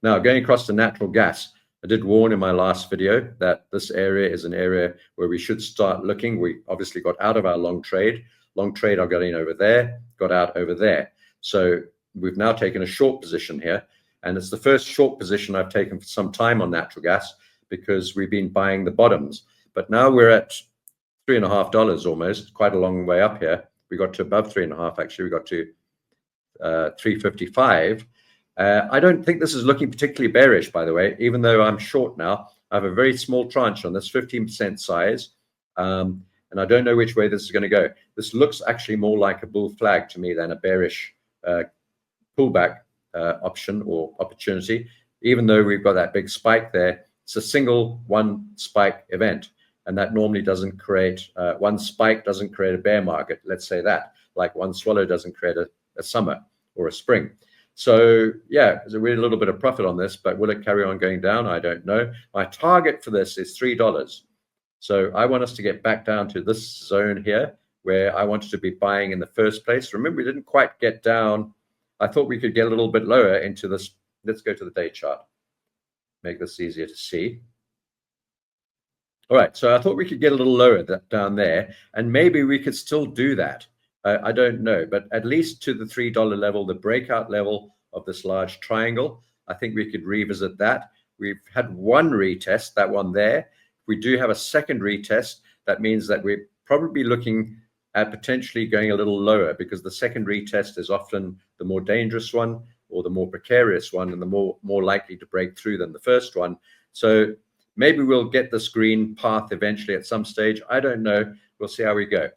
Now, going across to natural gas, I did warn in my last video that this area is an area where we should start looking. We obviously got out of our long trade. Long trade, I got in over there, got out over there. So we've now taken a short position here. And it's the first short position I've taken for some time on natural gas because we've been buying the bottoms. But now we're at $3.50 almost, quite a long way up here. We got to above 3.5, actually. We got to 3.55. I don't think this is looking particularly bearish, by the way, even though I'm short now. I have a very small tranche on this, 15% size. And I don't know which way this is going to go. This looks actually more like a bull flag to me than a bearish pullback option or opportunity. Even though we've got that big spike there, it's a single one spike event. And that normally doesn't create, one spike doesn't create a bear market, let's say that, like one swallow doesn't create a summer or a spring. So yeah, there's a really little bit of profit on this, but will it carry on going down? I don't know. My target for this is $3. So I want us to get back down to this zone here where I wanted to be buying in the first place. Remember, we didn't quite get down. I thought we could get a little bit lower into this. Let's go to the day chart. Make this easier to see. All right, so I thought we could get a little lower down there, and maybe we could still do that. I don't know, but at least to the $3 level, the breakout level of this large triangle, I think we could revisit that. We've had one retest, that one there. We do have a second retest. That means that we're probably looking at potentially going a little lower because the second retest is often the more dangerous one or the more precarious one and the more likely to break through than the first one. So maybe we'll get this green path eventually at some stage. I don't know. We'll see how we go.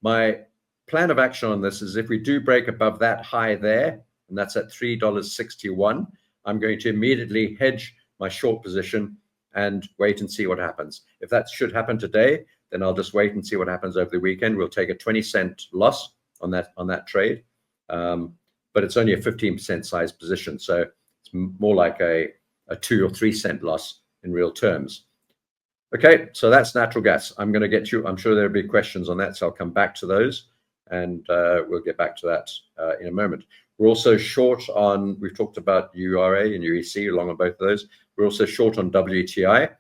My plan of action on this is if we do break above that high there, and that's at $3.61, I'm going to immediately hedge my short position and wait and see what happens. If that should happen today, then I'll just wait and see what happens over the weekend. We'll take a 20-cent loss on that trade, but it's only a 15% size position, so it's more like a 2 or 3 cent loss in real terms. Okay, so that's natural gas. I'm going to get you. I'm sure there'll be questions on that, so I'll come back to those, and we'll get back to that in a moment. We're also short on, we've talked about URA and UEC along on both of those. We're also short on WTI.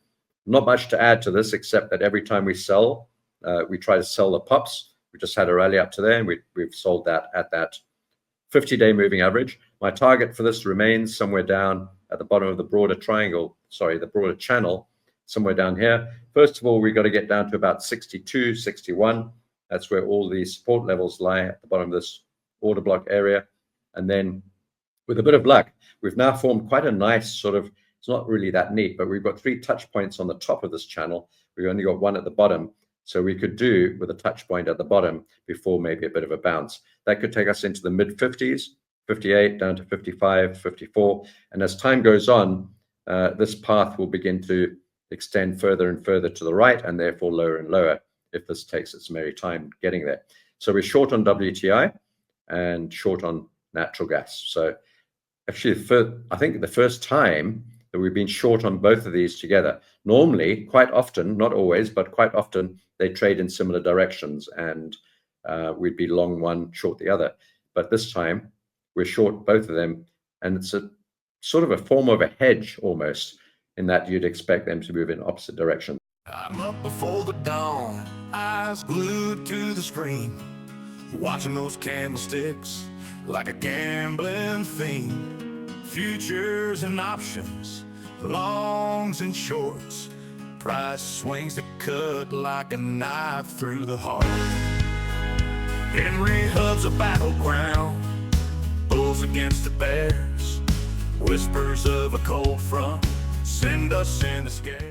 Not much to add to this, except that every time we sell, we try to sell the pops. We just had a rally up to there, and we've sold that at that 50-day moving average. My target for this remains somewhere down at the bottom of the broader triangle, sorry, the broader channel, somewhere down here. First of all, we've got to get down to about 62, 61. That's where all these support levels lie at the bottom of this order block area. And then with a bit of luck, we've now formed quite a nice sort of, it's not really that neat, but we've got 3 touch points on the top of this channel. We've only got 1 at the bottom. So we could do with a touch point at the bottom before maybe a bit of a bounce. That could take us into the mid 50s, 58 down to 55, 54. And as time goes on, this path will begin to extend further and further to the right and therefore lower and lower if this takes its merry time getting there. So we're short on WTI and short on natural gas. So actually, I think the first time that we've been short on both of these together. Normally, quite often, not always, but quite often, they trade in similar directions, and we'd be long one, short the other. But this time, we're short both of them, and it's a sort of a form of a hedge almost, in that you'd expect them to move in opposite directions. I'm up before the dawn, eyes glued to the screen, watching those candlesticks like a gambling fiend. Futures and options, longs and shorts, price swings that cut like a knife through the heart. Henry Hub's a battleground, bulls against the bears, whispers of a cold front send us in the scare.